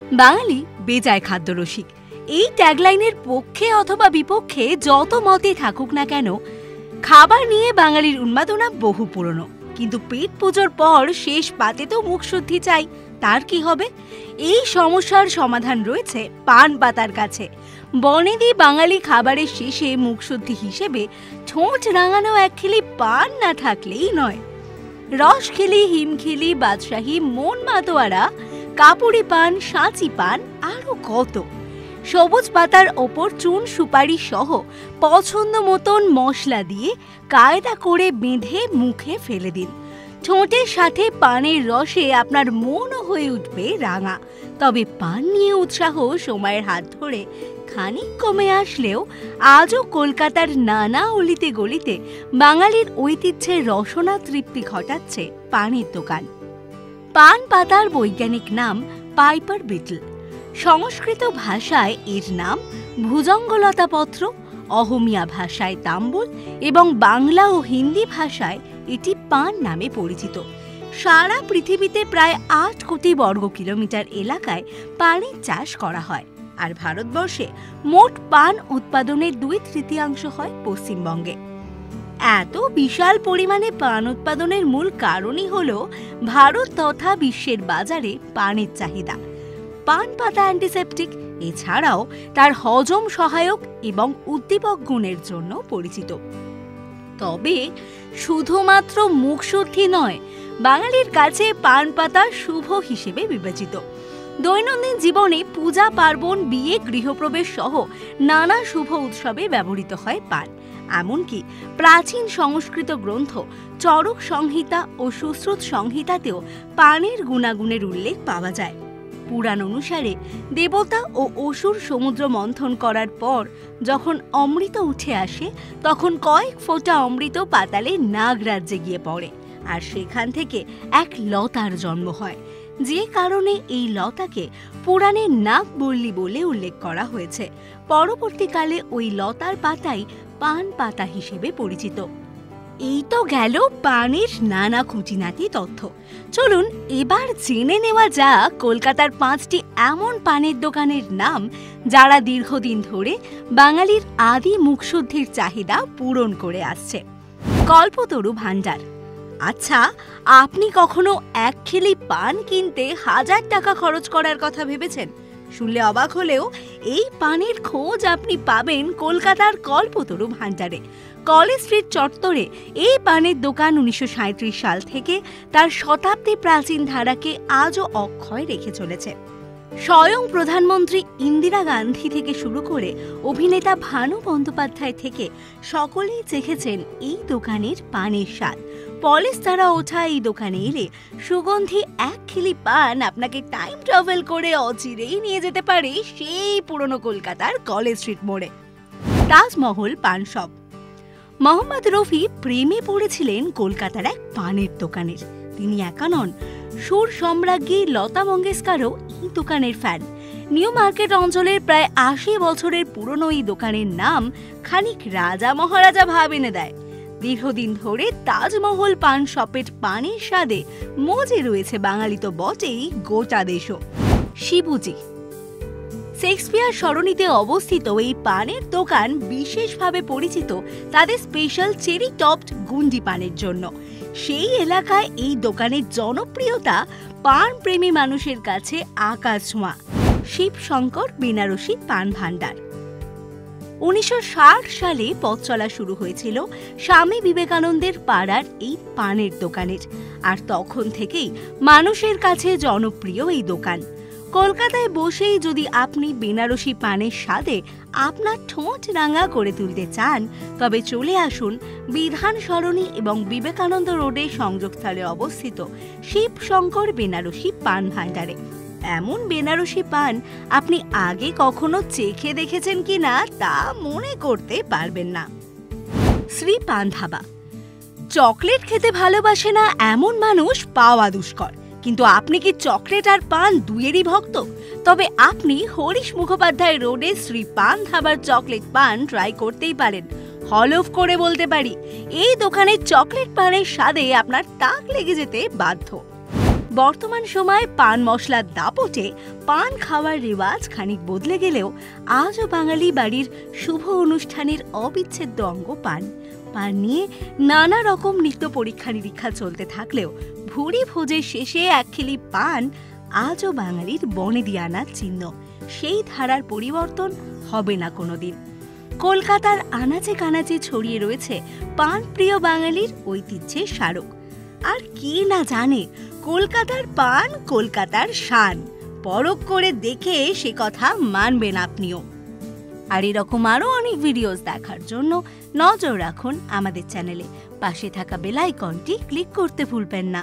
বাঙালি বেজায় খাদ্যরসিক। এই ট্যাগলাইনের পক্ষে অথবা বিপক্ষে যত মতে থাকুক না কেন, খাবার নিয়ে বাঙালির উন্মাদনা বহু পুরনো। কিন্তু পেট পুজোর পর শেষ পাতে তো মুখ শুদ্ধি চাই, তার কি হবে? এই সমস্যার সমাধান রয়েছে পান পাতার কাছে। বনেদি বাঙালি খাবারের শেষে মুখশুদ্ধি হিসেবে ঠোঁট রাঙানো একখিলি পান না থাকলেই নয়। রসখিলি, হিমখিলি, বাদশাহী, মন মাতোয়ারা, কাপুরি পান, সাঁচি পান, আরো কত। সবুজ পাতার ওপর চুন সুপারি সহ পছন্দ মতন মশলা দিয়ে কায়দা করে বেঁধে মুখে ফেলে দিন। ঠোঁটের সাথে পানের রসে আপনার মনও হয়ে উঠবে রাঙা। তবে পান নিয়ে উৎসাহ সময়ের হাত ধরে খানিক কমে আসলেও আজও কলকাতার নানা অলিতে গলিতে বাঙালির ঐতিহ্যের রসনা তৃপ্তি ঘটাচ্ছে পানের দোকান। পান পাতার বৈজ্ঞানিক নাম পাইপার বিটল। সংস্কৃত ভাষায় এর নাম ভুজঙ্গলতাপত্র, অহমিয়া ভাষায় তাম্বুল এবং বাংলা ও হিন্দি ভাষায় এটি পান নামে পরিচিত। সারা পৃথিবীতে প্রায় ৮ কোটি বর্গ কিলোমিটার এলাকায় পানের চাষ করা হয়, আর ভারতবর্ষে মোট পান উৎপাদনের 2/3 হয় পশ্চিমবঙ্গে। এত বিশাল পরিমাণে পান উৎপাদনের মূল কারণই হল ভারত তথা বিশ্বের বাজারে পানের চাহিদা। পান পাতা অ্যান্টিসেপটিক, এছাড়াও তার হজম সহায়ক এবং উদ্দীপক গুণের জন্য পরিচিত। তবে শুধুমাত্র মুখশুদ্ধি নয়, বাঙালির কাছে পান পাতা শুভ হিসেবে বিবেচিত। দৈনন্দিন জীবনে পূজা পার্বণ, বিয়ে, গৃহপ্রবেশ সহ নানা শুভ উৎসবে ব্যবহৃত হয় পান। এমনকি প্রাচীন সংস্কৃত গ্রন্থ চরক সংহিতা ও সুশ্রুত সংহিতাতেও পানের গুণাগুণের উল্লেখ পাওয়া যায়। পুরাণ অনুসারে দেবতা ও অসুর সমুদ্র মন্থন করার পর যখন অমৃত উঠে আসে, তখন কয়েক ফোঁটা অমৃত পাতালে নাগরাজ্যে গিয়ে পড়ে, আর সেখান থেকে এক লতার জন্ম হয়, যে কারণে এই লতাকে পুরাণে নাগবল্লী বলে উল্লেখ করা হয়েছে। পরবর্তীকালে ওই লতার পাতাই পান পাতা হিসেবে পরিচিত। এই তো গেল পানের নানা খুঁটিনাটি তথ্য। চলুন এবার জেনে নেওয়া যাক কলকাতার 5টি এমন পানের দোকানের নাম যারা দীর্ঘদিন ধরে বাঙালির আদি মুখশুদ্ধির চাহিদা পূরণ করে আসছে। কল্পতরু ভাণ্ডার। আচ্ছা, আপনি কখনো এক খিলি পান কিনতে 1000 টাকা খরচ করার কথা ভেবেছেন? শুনলে অবাক হলেও এই পানের খোঁজ আপনি পাবেন কলকাতার কল্পতরু ভাণ্ডারে। কলেজ স্ট্রিট চত্বরে এই পানের দোকান 1937 সাল থেকে তার শতাব্দী প্রাচীন ধারাকে আজও অক্ষয় রেখে চলেছে। স্বয়ং প্রধানমন্ত্রী ইন্দিরা গান্ধী থেকে শুরু করে অভিনেতা ভানু বন্দ্যোপাধ্যায় থেকে সকলেই চেখেছেন এই দোকানের পানের স্বাদ। পলিশ দ্বারা ওঠা এই দোকানে এলে সুগন্ধি এক খিলি পান আপনাকে টাইম ট্রাভেল করে অচিরেই নিয়ে যেতে পারে সেই পুরনো কলকাতার কলেজ স্ট্রিট মোড়ে। তাজমহল পান শপ। মোহাম্মদ রফি প্রেমে পড়েছিলেন কলকাতার এক পানের দোকানের। তিনি একা নন, সুর সম্রাজ্ঞী লতা মঙ্গেশকরও এই দোকানের ফ্যান। নিউ মার্কেট অঞ্চলের প্রায় 80 বছরের পুরনো এই দোকানের নাম খানিক রাজা মহারাজা ভাব এনে দেয়। দীর্ঘদিন ধরে তাজমহল পান শপের পানের স্বাদে মজে রয়েছে বাঙালি তো বটেই, গোটা দেশও। শিবুজি। শেক্সপিয়ার সরণিতে অবস্থিত এই পানের দোকান বিশেষভাবে পরিচিত তাদের স্পেশাল চেরি টপড গুন্ডি পানের জন্য। সেই এলাকায় এই দোকানের জনপ্রিয়তা পান প্রেমী মানুষের কাছে আকাশ ছোঁয়া। শিবশঙ্কর বেনারসি পান ভাণ্ডার। 1960 সালে পথ চলা শুরু হয়েছিল স্বামী বিবেকানন্দের পাড়ার এই পানের দোকানের, আর তখন থেকেই মানুষের কাছে জনপ্রিয় এই দোকান। কলকাতায় বসেই যদি আপনি বেনারসি পানের স্বাদে আপনার ঠোঁট রাঙা করে তুলতে চান, তবে চলে আসুন বিধান সরণি এবং বিবেকানন্দ রোডে সংযোগস্থলে অবস্থিত শিবশঙ্কর বেনারসি পান ভাণ্ডারে। এমন বেনারসি পান আপনি আগে কখনো চেখে দেখেছেন কিনা তা মনে করতে পারবেন না। শ্রী পান ধাবা। চকলেট খেতে ভালোবাসে না এমন মানুষ পাওয়া দুষ্কর, কিন্তু আপনি কি চকলেট আর পান দুইয়েরই ভক্ত? তবে আপনি হরিশ মুখোপাধ্যায় রোডে শ্রী পান ধাবার চকলেট পান ট্রাই করতেই পারেন। হলফ করে বলতে পারি, এই দোকানের চকলেট পানের স্বাদে আপনার তাক লেগে যেতে বাধ্য। বর্তমান সময়ে পান মশলার দাপটে পান খাওয়ার রেওয়াজ খানিক বদলে গেলেও আজও বাঙালি বাড়ির শুভ অনুষ্ঠানের অবিচ্ছেদ্য অঙ্গ পান। পান নিয়ে নানা রকম নিত্য পরীক্ষা নিরীক্ষা চলতে থাকলেও ভুরি ভোজের শেষে একখেলি পান আজও বাঙালির বনেদি আনার চিহ্ন। সেই ধারার পরিবর্তন হবে না কোনোদিন। কলকাতার আনাচে কানাচে ছড়িয়ে রয়েছে পান প্রিয় বাঙালির ঐতিহ্যের স্মারক। আর কে না জানে কলকাতার পান কলকাতার শান। পরখ করে দেখে সে কথা মানবেন আপনিও। আর এরকম আরও অনেক ভিডিওস দেখার জন্য নজর রাখুন আমাদের চ্যানেলে। পাশে থাকা বেল আইকনটি ক্লিক করতে ভুলবেন না।